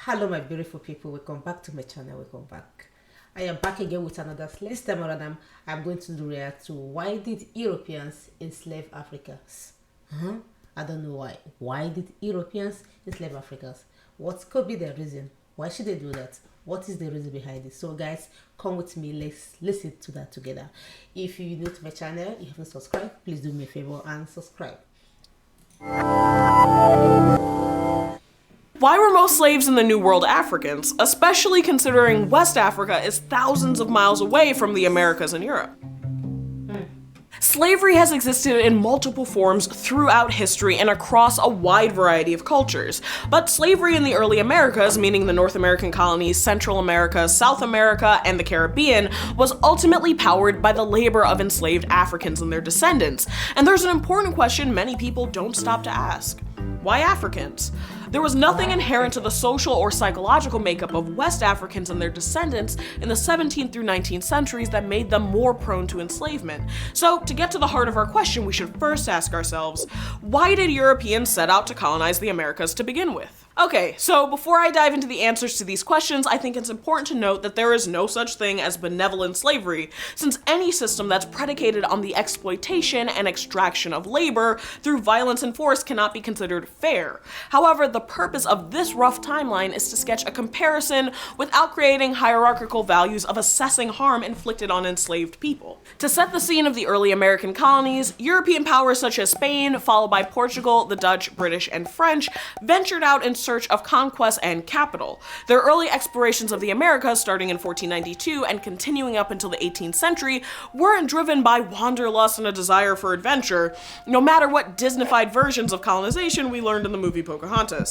Hello my beautiful people, welcome back to my channel. Welcome back. I am back again with another. This time around I'm going to do react to why did Europeans enslave Africans. I don't know why did Europeans enslave Africans. What could be the reason? Why should they do that? What is the reason behind it? So guys, come with me, let's listen to that together. If you're new to my channel, you haven't subscribed, please do me a favor and subscribe. Why were most slaves in the New World Africans, especially considering West Africa is thousands of miles away from the Americas and Europe? Slavery has existed in multiple forms throughout history and across a wide variety of cultures. But slavery in the early Americas, meaning the North American colonies, Central America, South America, and the Caribbean, was ultimately powered by the labor of enslaved Africans and their descendants. And there's an important question many people don't stop to ask. Why Africans? There was nothing inherent to the social or psychological makeup of West Africans and their descendants in the 17th through 19th centuries that made them more prone to enslavement. So, to get to the heart of our question, we should first ask ourselves, why did Europeans set out to colonize the Americas to begin with? Okay, so before I dive into the answers to these questions, I think it's important to note that there is no such thing as benevolent slavery, since any system that's predicated on the exploitation and extraction of labor through violence and force cannot be considered fair. However, the purpose of this rough timeline is to sketch a comparison without creating hierarchical values of assessing harm inflicted on enslaved people. To set the scene of the early American colonies, European powers such as Spain, followed by Portugal, the Dutch, British, and French, ventured out in search of conquest and capital. Their early explorations of the Americas, starting in 1492 and continuing up until the 18th century, weren't driven by wanderlust and a desire for adventure, no matter what Disneyfied versions of colonization we learned in the movie Pocahontas.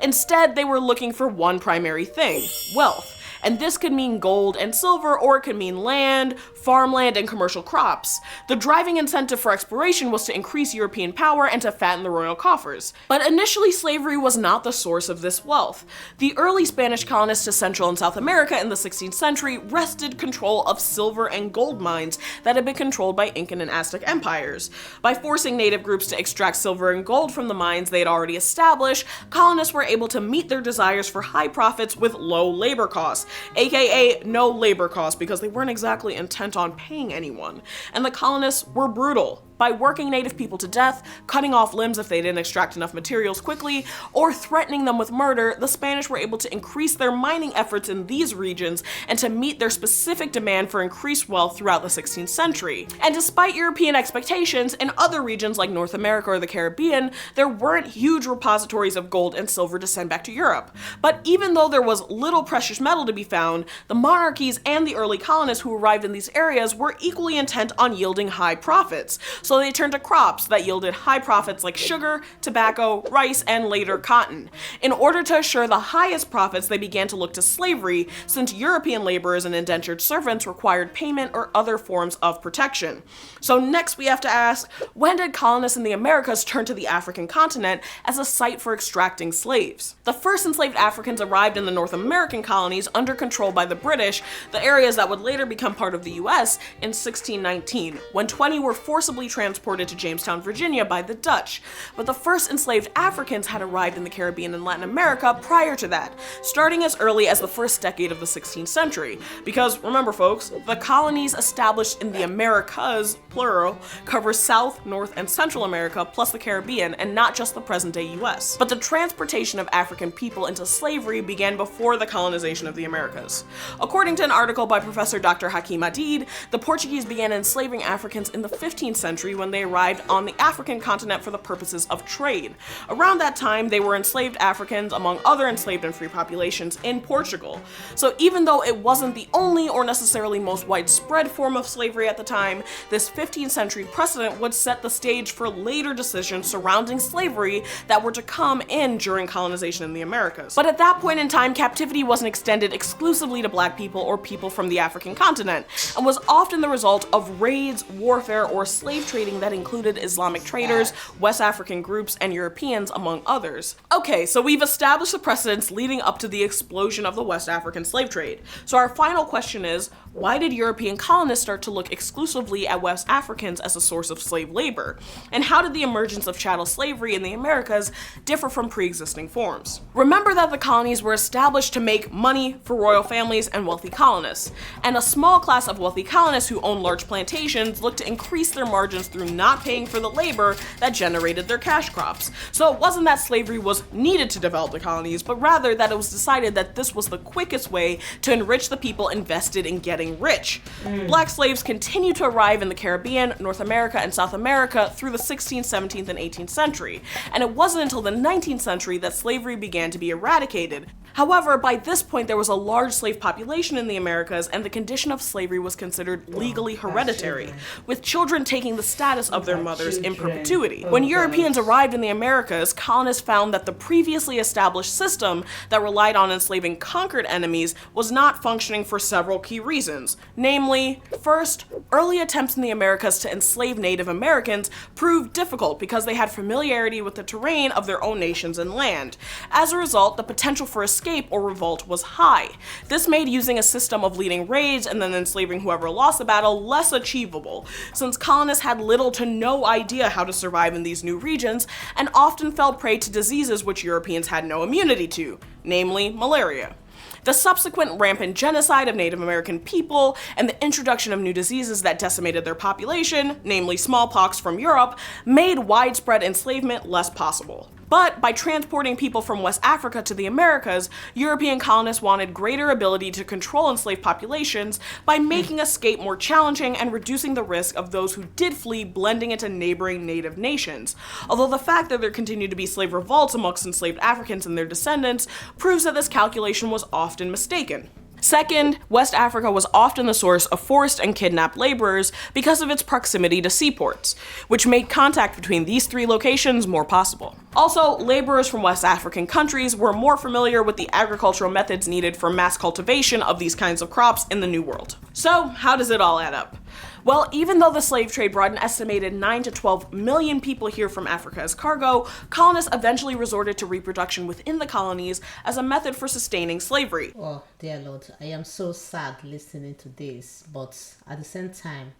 Instead, they were looking for one primary thing: wealth. And this could mean gold and silver, or it could mean land, farmland, and commercial crops. The driving incentive for exploration was to increase European power and to fatten the royal coffers. But initially, slavery was not the source of this wealth. The early Spanish colonists to Central and South America in the 16th century wrested control of silver and gold mines that had been controlled by Incan and Aztec empires. By forcing native groups to extract silver and gold from the mines they had already established, colonists were able to meet their desires for high profits with low labor costs, aka no labor costs, because they weren't exactly intent on paying anyone. And the colonists were brutal. By working native people to death, cutting off limbs if they didn't extract enough materials quickly, or threatening them with murder, the Spanish were able to increase their mining efforts in these regions and to meet their specific demand for increased wealth throughout the 16th century. And despite European expectations, in other regions like North America or the Caribbean, there weren't huge repositories of gold and silver to send back to Europe. But even though there was little precious metal to be found, the monarchies and the early colonists who arrived in these areas were equally intent on yielding high profits. So they turned to crops that yielded high profits like sugar, tobacco, rice, and later cotton. In order to assure the highest profits, they began to look to slavery, since European laborers and indentured servants required payment or other forms of protection. So next we have to ask, when did colonists in the Americas turn to the African continent as a site for extracting slaves? The first enslaved Africans arrived in the North American colonies under control by the British, the areas that would later become part of the US, in 1619, when 20 were forcibly transported to Jamestown, Virginia by the Dutch. But the first enslaved Africans had arrived in the Caribbean and Latin America prior to that, starting as early as the first decade of the 16th century. Because remember folks, the colonies established in the Americas, plural, cover South, North, and Central America plus the Caribbean, and not just the present-day US. But the transportation of African people into slavery began before the colonization of the Americas. According to an article by Professor Dr. Hakim Adid, the Portuguese began enslaving Africans in the 15th century when they arrived on the African continent for the purposes of trade. Around that time, they were enslaved Africans among other enslaved and free populations in Portugal. So even though it wasn't the only or necessarily most widespread form of slavery at the time, this 15th century precedent would set the stage for later decisions surrounding slavery that were to come in during colonization in the Americas. But at that point in time, captivity wasn't extended exclusively to black people or people from the African continent, and was often the result of raids, warfare, or slave trading that included Islamic traders, West African groups, and Europeans, among others. Okay, so we've established the precedents leading up to the explosion of the West African slave trade. So our final question is, why did European colonists start to look exclusively at West Africans as a source of slave labor? And how did the emergence of chattel slavery in the Americas differ from pre-existing forms? Remember that the colonies were established to make money for royal families and wealthy colonists, and a small class of wealthy colonists who owned large plantations looked to increase their margins through not paying for the labor that generated their cash crops. So it wasn't that slavery was needed to develop the colonies, but rather that it was decided that this was the quickest way to enrich the people invested in getting rich. Black slaves continued to arrive in the Caribbean, North America, and South America through the 16th, 17th, and 18th century, and it wasn't until the 19th century that slavery began to be eradicated. However, by this point there was a large slave population in the Americas, and the condition of slavery was considered legally hereditary, with children taking the status of their mothers in perpetuity. When Europeans arrived in the Americas, colonists found that the previously established system that relied on enslaving conquered enemies was not functioning for several key reasons. Namely, first, early attempts in the Americas to enslave Native Americans proved difficult because they had familiarity with the terrain of their own nations and land. As a result, the potential for escape or revolt was high. This made using a system of leading raids and then enslaving whoever lost the battle less achievable, since colonists had little to no idea how to survive in these new regions and often fell prey to diseases which Europeans had no immunity to, namely malaria. The subsequent rampant genocide of Native American people and the introduction of new diseases that decimated their population, namely smallpox from Europe, made widespread enslavement less possible. But by transporting people from West Africa to the Americas, European colonists wanted greater ability to control enslaved populations by making escape more challenging and reducing the risk of those who did flee blending into neighboring native nations. Although the fact that there continued to be slave revolts amongst enslaved Africans and their descendants proves that this calculation was often mistaken. Second, West Africa was often the source of forced and kidnapped laborers because of its proximity to seaports, which made contact between these three locations more possible. Also, laborers from West African countries were more familiar with the agricultural methods needed for mass cultivation of these kinds of crops in the New World. So, how does it all add up? Well, even though the slave trade brought an estimated 9 to 12 million people here from Africa as cargo, colonists eventually resorted to reproduction within the colonies as a method for sustaining slavery. Oh, dear Lord, I am so sad listening to this, but at the same time,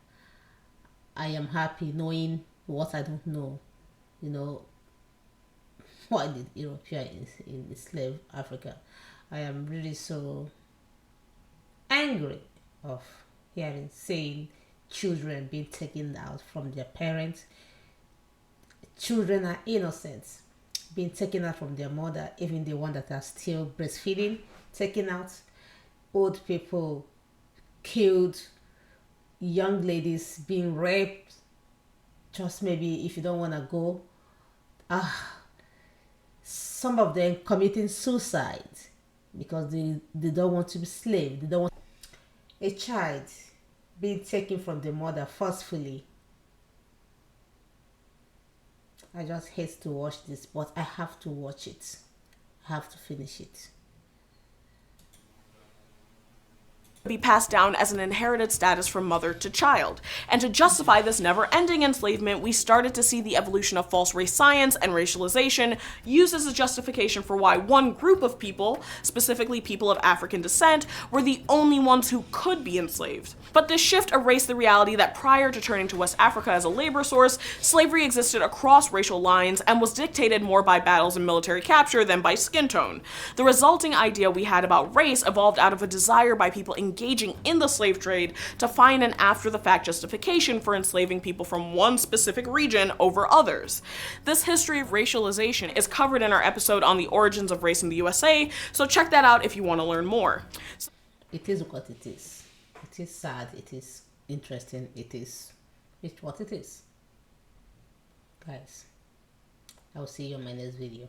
I am happy knowing what I don't know. You know, why did Europeans enslave Africa? I am really so angry of saying children being taken out from their parents. Children are innocent, being taken out from their mother, even the one that are still breastfeeding, taken out. Old people killed, young ladies being raped, just maybe if you don't want to go. Some of them committing suicide because they don't want to be slaves. They don't want a child being taken from the mother forcefully. I just hate to watch this, but I have to watch it. I have to finish it. Be passed down as an inherited status from mother to child. And to justify this never-ending enslavement, we started to see the evolution of false race science and racialization used as a justification for why one group of people, specifically people of African descent, were the only ones who could be enslaved. But this shift erased the reality that prior to turning to West Africa as a labor source, slavery existed across racial lines and was dictated more by battles and military capture than by skin tone. The resulting idea we had about race evolved out of a desire by people engaging in the slave trade to find an after-the-fact justification for enslaving people from one specific region over others. This history of racialization is covered in our episode on the origins of race in the USA, so check that out if you want to learn more. It is what it is. It is sad, it is interesting, it's what it is. Guys, I will see you in my next video.